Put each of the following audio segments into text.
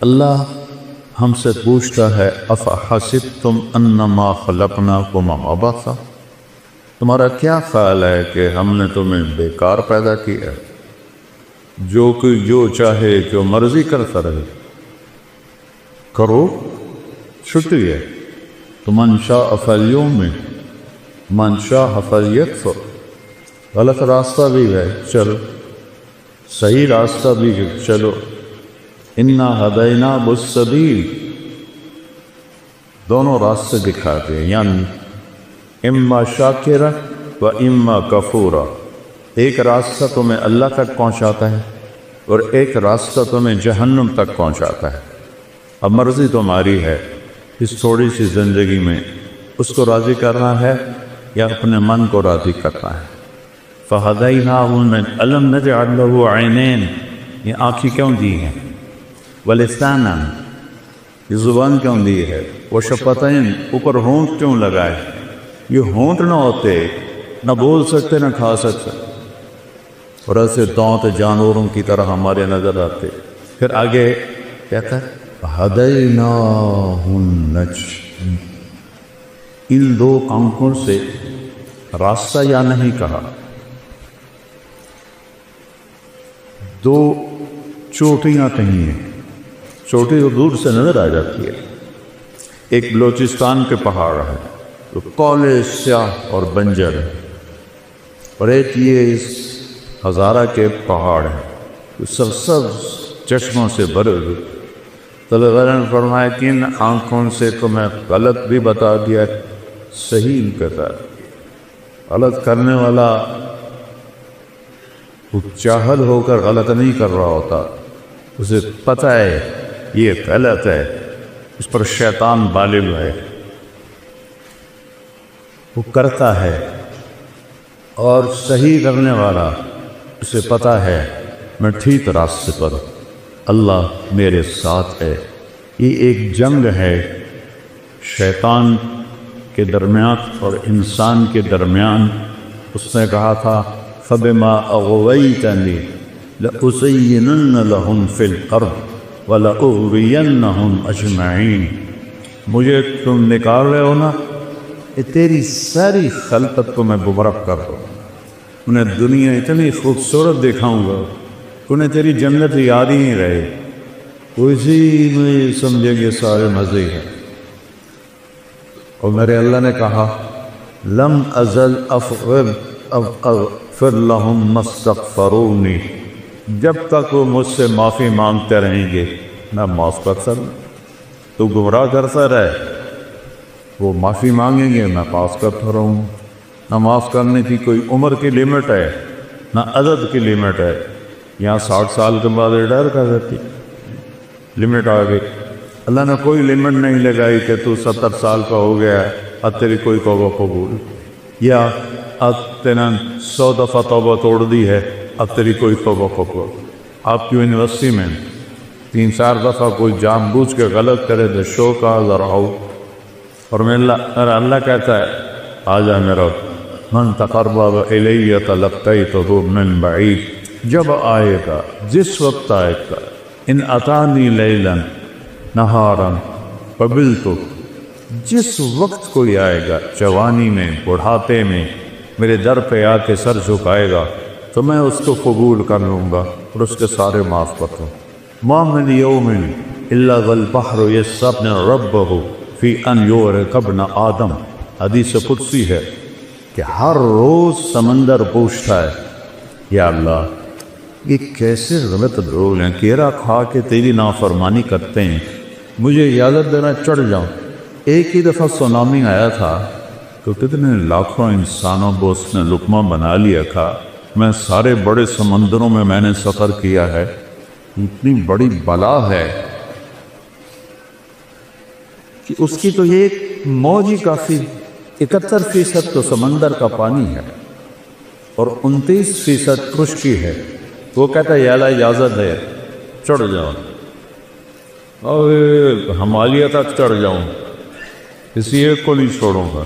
اللہ ہم سے پوچھتا ہے افحسبتم انما خلقناکم عبثا، تمہارا کیا خیال ہے کہ ہم نے تمہیں بیکار پیدا کیا، جو کوئی جو چاہے جو مرضی کرتا رہے؟ کرو، چھٹی ہے تو من شاء فلیؤمن من شاء فلیکفر۔ غلط راستہ بھی ہے چلو، صحیح راستہ بھی ہے چلو، انا ہدیناہ السبیل، دونوں راستے دکھاتے ہیں، یعنی اما شاکرا و اما کفورا۔ ایک راستہ تمہیں اللہ تک پہنچاتا ہے اور ایک راستہ تمہیں جہنم تک پہنچاتا ہے۔ اب مرضی تمہاری ہے اس تھوڑی سی زندگی میں اس کو راضی کرنا ہے یا اپنے من کو راضی کرنا ہے۔ فَهَدَيْنَاهُ أَلَمْ نَجْعَلْ لَهُ عَيْنَيْنِ، یہ آنکھیں کیوں دی ہیں؟ وَلِسَانًا، یہ زبان کیوں دی ہے؟ وَشَفَتَيْن، اوپر ہونٹ کیوں لگائے؟ یہ ہونٹ نہ ہوتے نہ بول سکتے نہ کھا سکتے، اور ایسے دانت جانوروں کی طرح ہمارے نظر آتے۔ پھر آگے کہتا ہے هَدَيْنَاهُ النَّجْدَيْنِ، ان دو آنکھوں سے راستہ یا نہیں کہا، دو چوٹیاں کہیں ہیں، چوٹی تو دور سے نظر آ جاتی ہے۔ ایک بلوچستان کے پہاڑ ہے تو کالے سیاہ اور بنجر ہے، اور ایک یہ اس ہزارہ کے پہاڑ ہے جو سرسبز چشموں سے بھرے ہوئے۔ طلباء نے فرمایا کہ ان آنکھوں سے تو میں غلط بھی بتا دیا، صحیح کہتا ہے۔ غلط کرنے والا وہ چاہل ہو کر غلط نہیں کر رہا ہوتا، اسے پتہ ہے یہ غلط ہے، اس پر شیطان غالب ہے، وہ کرتا ہے۔ اور صحیح کرنے والا اسے پتہ ہے میں ٹھیک راستے پر، اللہ میرے ساتھ ہے۔ یہ ایک جنگ ہے شیطان کے درمیان اور انسان کے درمیان۔ اس نے کہا تھا فَبِمَا أَغْوَيْتَنِي لَأُزَيِّنَنَّ لَهُمْ فِي الْأَرْضِ وَلَأُغْوِيَنَّهُمْ أَجْمَعِينَ، مجھے تم نکال رہے ہو نا، یہ تیری ساری خلقت کو میں گمراہ کر دوں، انہیں دنیا اتنی خوبصورت دکھاؤں گا انہیں تیری جنت یاد ہی نہیں رہے، اسی میں سمجھیں گے سارے مزے ہیں۔ اور میرے اللہ نے کہا لم ازل اغفر لهم ما استغفرونی، جب تک وہ مجھ سے معافی مانگتے رہیں گے میں معاف کرتا رہوں۔ تو گمراہ کرتا رہے، وہ معافی مانگیں گے میں معاف کرتا رہوں۔ نہ معاف کرنے کی کوئی عمر کی لیمٹ ہے نہ عدد کی لیمٹ ہے، یہاں 60 سال کے بعد ریٹائر کر دیتی، لمٹ آ گئی۔ اللہ نے کوئی لمٹ نہیں لگائی کہ تو 70 سال کا ہو گیا ہے اب تیری کوئی توبہ قبول، یا اب تینا 100 دفعہ توبہ توڑ دی ہے اب تیری کوئی توبہ قبول۔ آپ کی یونیورسٹی میں 3-4 دفعہ کوئی جان بوجھ کے غلط کرے تو شو کا ذرا ہو، اور اللہ کہتا ہے آ جا میرا من تقرب الی تلقیتہ من بعید، جب آئے گا جس وقت آئے گا، ان اتانی لیلا نہارا قبلت، جس وقت کوئی آئے گا جوانی میں بڑھاپے میں میرے در پہ آ کے سر جھکائے گا تو میں اس کو قبول کر لوں گا اور اس کے سارے معاف کر دوں۔ ما من یوم الا والبحر یستغفر ربہ فی ان یغرق ابن آدم، حدیث قدسی ہے کہ ہر روز سمندر پوچھتا ہے یا اللہ یہ کیسے غلط لوگ ہیں، کیرا کھا کے تیری نافرمانی کرتے ہیں، مجھے اجازت دینا چڑھ جاؤں۔ ایک ہی دفعہ سونامی آیا تھا تو کتنے لاکھوں انسانوں کو اس نے لقمہ بنا لیا تھا۔ میں سارے بڑے سمندروں میں نے سفر کیا ہے، اتنی بڑی بلا ہے کہ اس کی تو یہ موج ہی کافی، 71% تو سمندر کا پانی ہے اور 29% خشکی ہے۔ وہ کہتا ہے یا اللہ اجازت ہے چڑھ جاؤ، اور ہمالیہ تک چڑھ جاؤں، کسی ایک کو نہیں چھوڑوں گا۔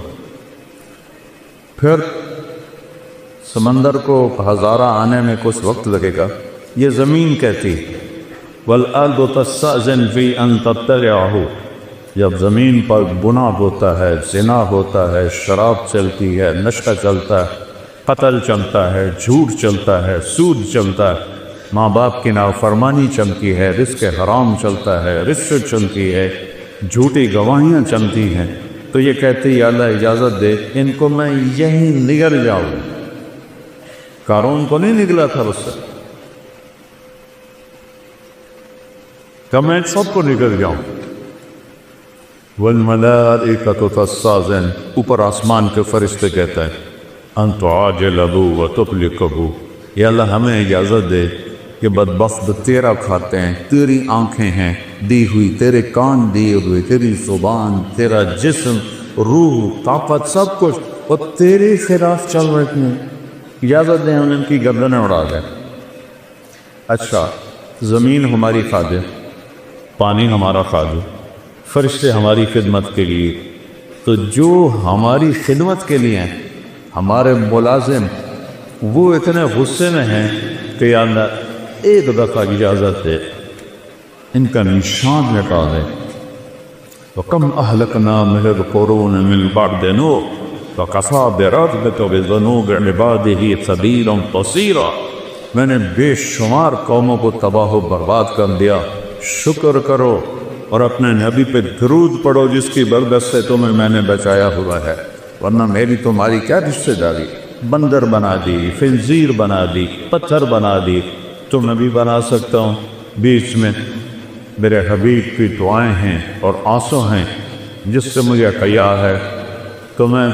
پھر سمندر کو ہزارہ آنے میں کچھ وقت لگے گا، یہ زمین کہتی والارض تستأذن فی ان تطلعہ، جب زمین پر گناہ ہوتا ہے، زنا ہوتا ہے، شراب چلتی ہے، نشہ چلتا ہے، قتل چلتا ہے، جھوٹ چلتا ہے، سود چلتا ہے، ماں باپ کی نافرمانی چلتی ہے، رزق حرام چلتا ہے، رشوت چلتی ہے، جھوٹی گواہیاں چلتی ہیں، تو یہ کہتے ہیں یا اللہ اجازت دے ان کو میں یہیں نگل جاؤں۔ قارون کو نہیں نگلا تھا اس سے، کہ میں سب کو نگل جاؤں۔ والملائکۃ تستأذن، اوپر آسمان کے فرشتے کہتے ہیں ان تعاجلہ وتطلقہ، یا اللہ ہمیں اجازت دے کہ بدبخت تیرا کھاتے ہیں، تیری آنکھیں ہیں دی ہوئی، تیرے کان دیے ہوئے، تیری زبان، تیرا جسم، روح، طاقت، سب کچھ وہ تیرے خلاف چل رہے ہیں، اجازت دیں ہم ان کی گردنیں اڑا دیں۔ اچھا، زمین ہماری خادم، پانی ہمارا خادم، فرشتے ہماری خدمت کے لیے، تو جو ہماری خدمت کے لیے ہیں ہمارے ملازم، وہ اتنے غصے میں ہیں کہ یا اللہ ایک دفعہ اجازت دے ان کا نشان مٹا دے۔ وَكَمْ أَهْلَكْنَا مِنَ الْقُرُونِ مِنْ بَعْدِ نُوحٍ وَكَفَىٰ بِرَبِّكَ بِذُنُوبِ عِبَادِهِ سَبِيلًا قَصِيرًا، میں نے بے شمار قوموں کو تباہ و برباد کر دیا، شکر کرو اور اپنے نبی پہ درود پڑھو جس کی برکت سے تمہیں میں نے بچایا ہوا ہے، ورنہ میری تمہاری کیا رشتہ داری، بندر بنا دی، خنزیر بنا دی، پتھر بنا دی، تو میں بھی بنا سکتا ہوں۔ بیچ میں میرے حبیب کی دعائیں ہیں اور آنسو ہیں جس سے مجھے حیا ہے، تو میں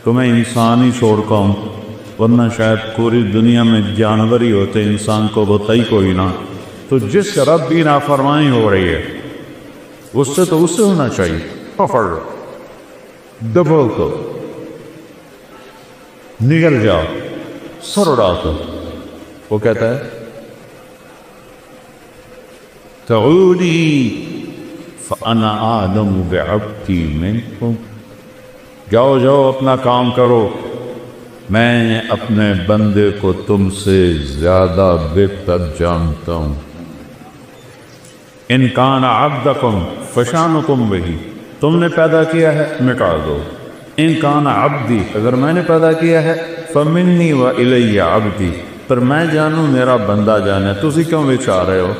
تمہیں انسان ہی چھوڑتا ہوں، ورنہ شاید پوری دنیا میں جانور ہی ہوتے، انسان کو ہوتا ہی کوئی نہ۔ تو جس رب کی نافرمانی ہو رہی ہے اس سے تو اس سے ہونا چاہیے، پکڑ لو، دبو کو، نگل جاؤ، سر اڑا دو۔ وہ کہتا ہے تعودی فانا اعلم بعبدی منکم، جاؤ جاؤ اپنا کام کرو، میں اپنے بندے کو تم سے زیادہ بہتر جانتا ہوں۔ ان کان عبدکم فشانکم بہی، تم نے پیدا کیا ہے مٹا دو، ان کان عبدی، اگر میں نے پیدا کیا ہے فمنی و الی عبدی، پر میں جانوں میرا بندہ جانے، تسی کیوں بچا رہے ہو؟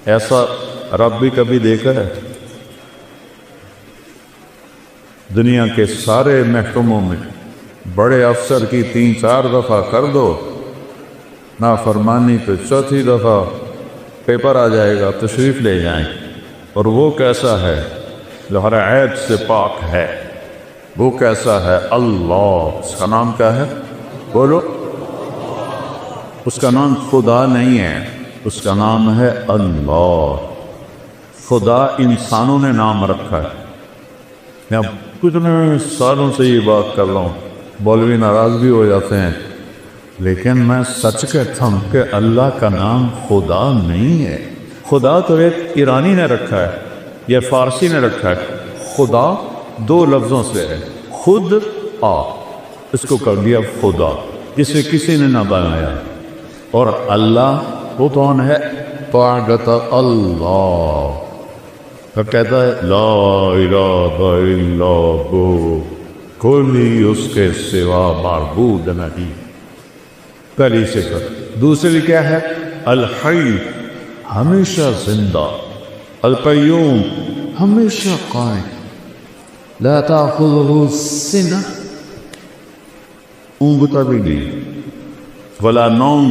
ایسا رب بھی کبھی دیکھا ہے؟ دنیا کے سارے محکموں میں بڑے افسر کی 3-4 دفعہ کر دو نافرمانی، تو چوتھی دفعہ پیپر آ جائے گا، تشریف لے جائیں، اور وہ کیسا ہے جو ہر عیب سے پاک ہے، وہ کیسا ہے؟ اللہ، اس کا نام کیا ہے؟ بولو، اس کا نام خدا نہیں ہے، اس کا نام ہے اللہ۔ خدا انسانوں نے نام رکھا ہے۔ میں کتنے سالوں سے یہ بات کر رہا ہوں، مولوی ناراض بھی ہو جاتے ہیں، لیکن میں سچ کہتا ہوں کہ اللہ کا نام خدا نہیں ہے۔ خدا تو ایک ایرانی نے رکھا ہے یا فارسی نے رکھا ہے۔ خدا 2 لفظوں سے ہے، خود آ، اس کو کر دیا خدا، جسے کسی نے نہ بنایا، اور اللہ وہ کون ہے؟ طاعت اللہ، تو کہتا ہے لا الہ الا ہو، کوئی اس کے سوا معبود نہیں، پہلی صفت۔ دوسری کیا ہے؟ الحی، ہمیشہ زندہ، القیوم، ہمیشہ قائم، لا تأخذہ سنہ، اونگتا بھی نہیں، ولا نوم،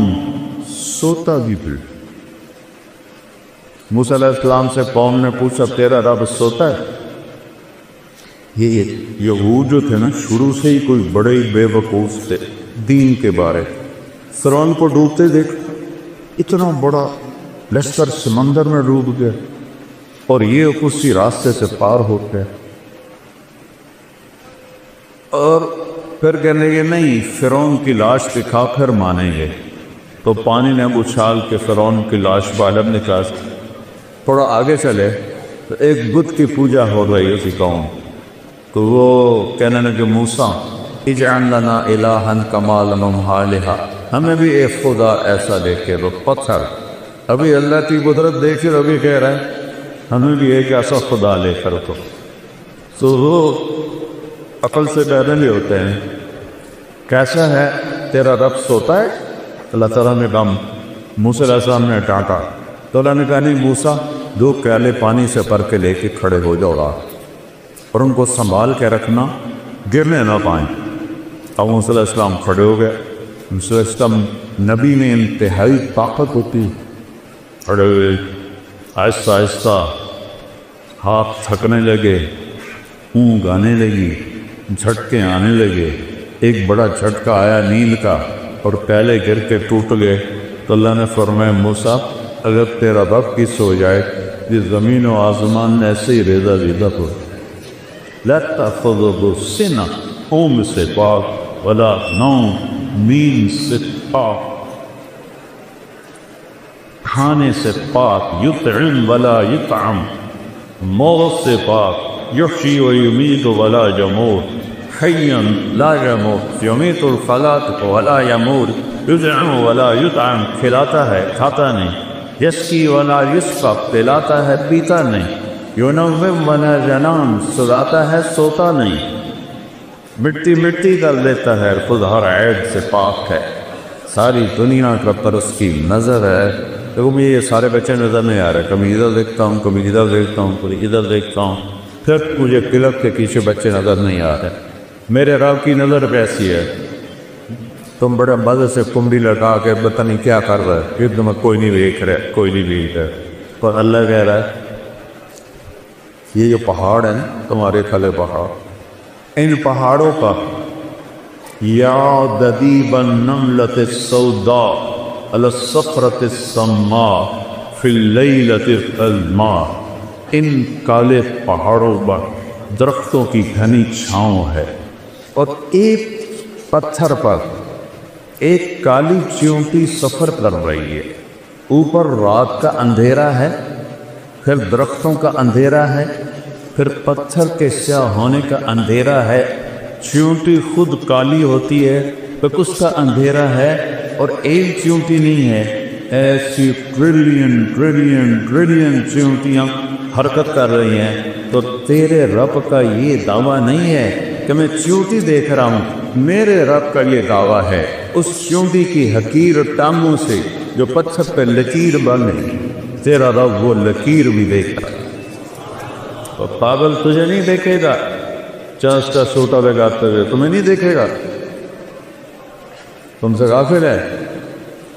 سوتا بھی بھی۔ موسیٰ علیہ السلام سے قوم نے پوچھا تیرا رب سوتا ہے؟ یہ یہود جو تھے نا، شروع سے ہی کوئی بڑے ہی بے وقوف تھے دین کے بارے۔ فرعون کو ڈوبتے دیکھ، اتنا بڑا لشکر سمندر میں ڈوب گیا، اور یہ اسی راستے سے پار ہو گئے، اور پھر کہنے گے نہیں فرعون کی لاش دکھا پھر مانیں گے، تو پانی نے اچھال کے فرعون کی لاش باہر نکال۔ تھوڑا آگے چلے تو ایک بت کی پوجا ہو رہی اسی قوم، تو وہ کہنے لگے موسیٰ اجعل لنا الہا کما لہم آلہہ، ہمیں بھی ایک خدا ایسا دے کے، وہ پتھر ابھی اللہ کی قدرت دیکھ کر ابھی کہہ رہا ہے ہمیں بھی ایک ایسا خدا لے کر تو وہ عقل سے پیدا نہیں ہوتے ہیں. کیسا ہے تیرا رب سوتا ہے؟ اللہ تعالیٰ نے کہا موسیٰ علیہ السلام نے ڈانٹا تو اللہ نے کہا نہیں موسیٰ 2 پیالے پانی سے بھر کے لے کے کھڑے ہو جاؤ اور ان کو سنبھال کے رکھنا، گرنے نہ پائیں. اب موسیٰ علیہ السلام کھڑے ہو گئے. موسیٰ علیہ السلام نبی میں انتہائی طاقت ہوتی، کھڑے ہوئے آہستہ آہستہ ہاتھ تھکنے لگے، اونگ آنے لگی، جھٹکے آنے لگے. ایک بڑا جھٹکا آیا نیند کا اور پیالے گر کے ٹوٹ گئے. تو اللہ نے فرمایا موسیٰ اگر تیرا رب کی سو جائے یہ زمین و آسمان ایسے ہی ریزہ ریزہ ہو. لا تأخذه سنة، اونگ سے پاک، ولا نوم، نیند سے پاک، کھانے سے پاک، یطعم ولا یطعم، موت سے پاک، یحیی و یمیت ولا یموت، حیا لا یموت، یمیت الخلاق ولا یموت، یطعم ولا یطعم، کھلاتا ہے کھاتا نہیں، یسقی ولا یسقی، پلاتا ہے پیتا نہیں، ینوم ولا ینام، سلاتا ہے سوتا نہیں، مٹی مٹی کر دیتا ہے، خود ہر عیب سے پاک ہے، ساری دنیا کا پر اس کی نظر ہے. دیکھو مجھے یہ سارے بچے نظر نہیں آ رہے، کبھی ادھر دیکھتا ہوں، کبھی ادھر دیکھتا ہوں، کبھی ادھر دیکھتا ہوں، پھر مجھے قلعت کے پیچھے بچے نظر نہیں آ رہے. میرے رب کی نظر کیسی ہے؟ تم بڑے مزے سے کنڈی لگا کے پتہ نہیں کیا کر رہے ہے، یہ تمہیں کوئی نہیں دیکھ رہے، کوئی نہیں دیکھ رہے. پر اللہ کہہ رہا ہے یہ جو پہاڑ ہیں تمہارے کھلے پہاڑ، ان پہاڑوں کا یا ددیب النملۃ السوداء علی الصخرۃ السماء فی اللیلۃ الظلماء، ان کالے پہاڑوں پر درختوں کی گھنی چھاؤں ہے اور ایک پتھر پر ایک کالی چیونٹی سفر کر رہی ہے. اوپر رات کا اندھیرا ہے، پھر درختوں کا اندھیرا ہے، پھر پتھر کے سیاہ ہونے کا اندھیرا ہے، چیونٹی خود کالی ہوتی ہے، پھر اس کا اندھیرا ہے، اور ایک چیونٹی نہیں ہے، ایسی ٹریلین ٹریلین ٹریلین چیونٹیاں حرکت کر رہی ہیں. تو تیرے رب کا یہ دعویٰ نہیں ہے کہ میں چیونٹی دیکھ رہا ہوں، میرے رب کا یہ دعویٰ ہے اس چیونٹی کی حقیر ٹانگوں سے جو پتھر پہ لکیر بنے، تیرا رب وہ لکیر بھی دیکھتا. تو پاگل تجھے نہیں دیکھے گا، چانس کا سوٹا لگاتے ہوئے تمہیں نہیں دیکھے گا، تم سے غافل ہے.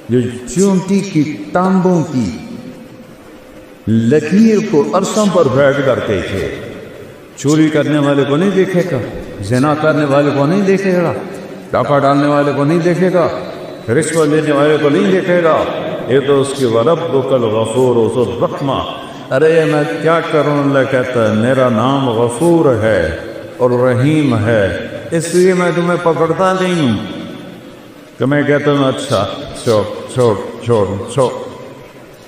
جو چیونٹی کی ٹانگوں کی لکیر کو عرصوں پر بیٹھ کر دیکھے، چوری کرنے والے کو نہیں دیکھے گا، زنا کرنے والے کو نہیں دیکھے گا، ڈاکہ ڈالنے والے کو نہیں دیکھے گا، رشوت لینے والے کو نہیں دیکھے گا. یہ تو اس کی وربک الغفور ذو الرحمہ. ارے میں کیا کروں، اللہ کہتا ہے میرا نام غفور ہے اور رحیم ہے، اس لیے میں تمہیں پکڑتا نہیں ہوں کہ میں کہتا ہوں اچھا چھوڑ چھوڑ چھوڑ چھوڑ.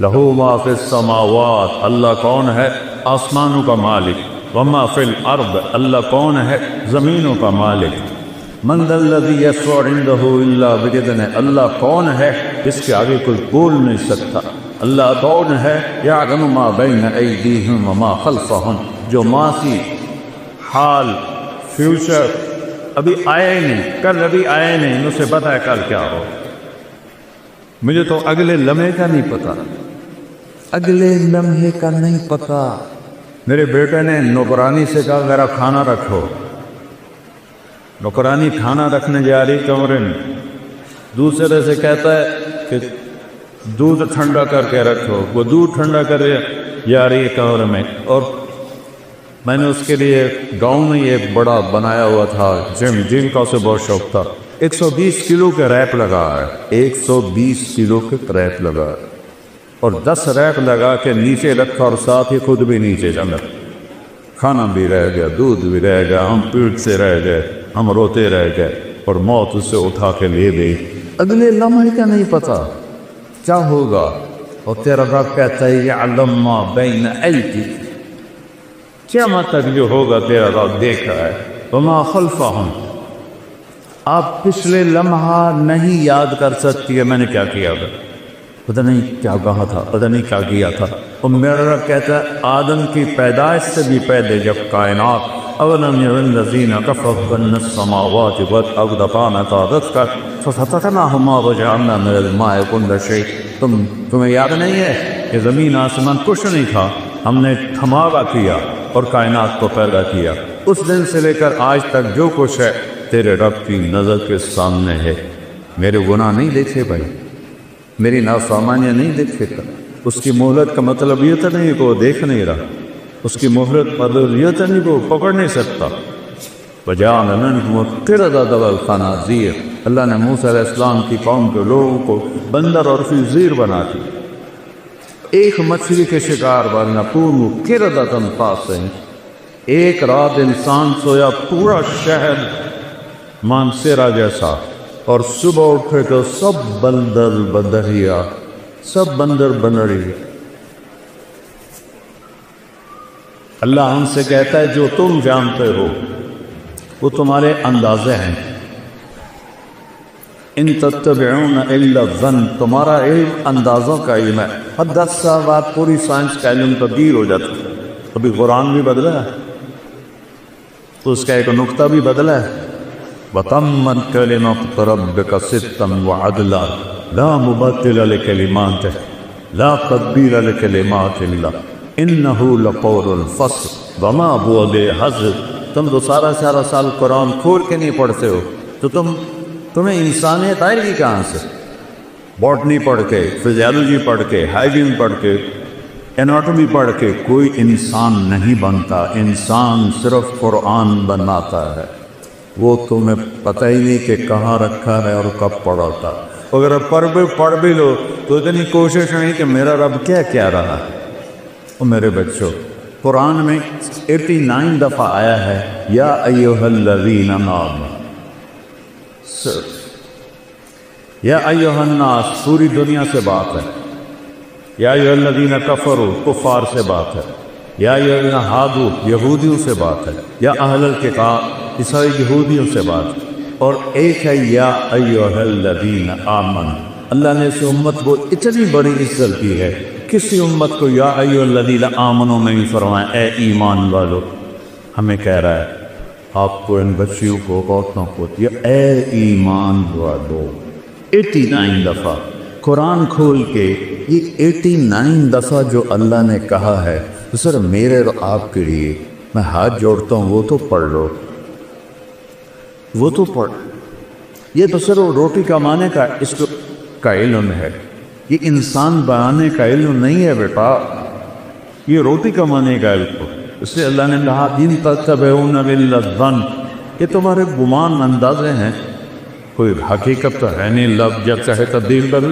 لہو ما فی السماوات، اللہ کون ہے؟ آسمانوں کا مالک. وما فی الارض، اللہ کون ہے؟ زمینوں کا مالک. من ذا الذی یشفع عندہ الا باذنہ، اللہ کون ہے جس کے آگے کوئی بول نہیں سکتا. اللہ کون ہے؟ یعلم ما بین ایدیہم وما خلفہم، جو ماضی، حال، فیوچر ابھی آئے نہیں، کل ابھی آئے نہیں، اسے پتہ ہے کل کیا ہو. مجھے تو اگلے لمحے کا نہیں پتا، اگلے لمحے کا نہیں پتا. میرے بیٹے نے نوکرانی سے کہا میرا کھانا رکھو، نوکرانی کھانا رکھنے جا رہی کمرے میں، دوسرے سے کہتا ہے کہ دودھ ٹھنڈا کر کے رکھو، وہ دودھ ٹھنڈا کر جا رہی ہے کمرے میں. اور میں نے اس کے لیے گاؤں میں یہ بڑا بنایا ہوا تھا جم کا، اسے بہت شوق تھا. 120 کلو کے ریپ لگا ہے، 120 کلو کے ریپ لگا ہے، اور 10 ریپ لگا کے نیچے رکھا اور ساتھ ہی خود بھی نیچے جمع. کھانا بھی رہ گیا، دودھ بھی رہ گیا، ہم پیٹ سے رہ گئے، ہم روتے رہ گئے، اور موت اسے اٹھا کے لے گئی. اگلے لمحے کا نہیں پتا کیا ہوگا. اور تیرا رب کہتا ہے یعلم ما بین ایدیہم، قیامت تک جو ہوگا تیرا رب دیکھ رہا ہے. وما خلفہم، آپ پچھلے لمحہ نہیں یاد کر سکتی ہے میں نے کیا کیا تھا. پتہ نہیں کیا کہا تھا، پتہ نہیں کیا کیا تھا. اور میرا رب کہتا ہے آدم کی پیدائش سے بھی پہلے جب کائنات اولم ير الذين كفروا ان السماوات والارض كانتا رتقا ففتقناهما وجعلنا من الماء كل شيء. تمہیں یاد نہیں ہے کہ زمین آسمان کچھ نہیں تھا، ہم نے دھماکہ کیا اور کائنات کو پیدا کیا. اس دن سے لے کر آج تک جو کچھ ہے تیرے رب کی نظر کے سامنے ہے. میرے گناہ نہیں دیکھے بھائی، میری نافرمانیاں نہیں دیکھے. اس کی مہلت کا مطلب یہ تو نہیں کہ وہ دیکھ نہیں رہا، اس کی مہلت مطلب یہ تو نہیں کہ وہ پکڑ نہیں سکتا. وَجَعَلَ مِنْهُمُ الْقِرَدَةَ وَالْخَنَازِيرَ. اللہ نے موسیٰ علیہ السلام کی قوم کے لوگوں کو بندر اور خنزیر بنا دی. ایک مچھلی کے شکار وَلْنَكُونُ قِرَدَةً خَاسِئِينَ. ایک رات انسان سویا پورا شہر مانسیرا جیسا، اور صبح اٹھے تو سب بندر بندریا، سب بندر بنریا. اللہ ہم سے کہتا ہے جو تم جانتے ہو وہ تمہارے اندازے ہیں. ان تتبعون الا الظن. تمہارا علم اندازوں کا علم ہے. ہر 10 سال بعد پوری سائنس کا علم تبدیل ہو جاتا ہے. ابھی قرآن بھی بدلا ہے تو اس کا ایک نقطہ بھی بدلا ہے. وَتَمَّتْ كَلِمَةُ رَبِّكَ صِدْقًا وَعَدْلًا لَا مُبَدِّلَ لِكَلِمَاتِهِ لَا تَبْدِيلَ لِكَلِمَاتِ اللَّهِ إِنَّهُ لَقَوْلُ الْفَصْلِ وَمَا هُوَ بِحَزْلٍ. تم تو سارا سال قرآن کھول کے نہیں پڑھتے ہو تو تمہیں انسانیت آئے گی کہاں سے؟ باٹنی پڑھ کے، فزیالوجی پڑھ کے، ہائیجین پڑھ کے، اناٹومی پڑھ کے کوئی انسان نہیں بنتا. انسان صرف قرآن بناتا ہے. وہ تمہیں پتہ ہی نہیں کہ کہاں رکھا ہے اور کب پڑھا تھا. اگر پڑھ بھی لو تو اتنی کوشش نہیں کہ میرا رب کیا کہہ رہا ہے. اور میرے بچوں، قرآن میں 89 دفعہ آیا ہے یا ایھا الذین آمنوا. یا ایھا الناس پوری دنیا سے بات ہے. یا ایھا الذین کفروا کفار سے بات ہے. یا ایھا الذین ہادوا یہودیوں سے بات ہے. یا اہل الکتاب عیسائی یہودیوں سے بات ہے. اور ایک ہے یا ایھا الذین آمنوا. اللہ نے اس امت کو اتنی بڑی عزت دی ہے. کسی امت کو یا ایھا الذین آمنوا نہیں فرمایا اے ایمان والو. ہمیں کہہ رہا ہے آپ کو، ان بچیوں کو، عورتوں کو، یہ اے ایمان والو 89 دفعہ. قرآن کھول کے یہ 89 دفعہ جو اللہ نے کہا ہے تو سر میرے اور آپ کے لیے میں ہاتھ جوڑتا ہوں وہ تو پڑھ لو، وہ تو پڑھ. یہ تو صرف روٹی کمانے کا اس کا علم ہے. یہ انسان بنانے کا علم نہیں ہے بیٹا، یہ روٹی کمانے کا علم ہے. اس لیے اللہ نے کہا ان تتبعون الا الظن. یہ تمہارے گمان اندازے ہیں، کوئی حقیقت تو ہے نہیں. لفظ جب چاہے تبدیل کر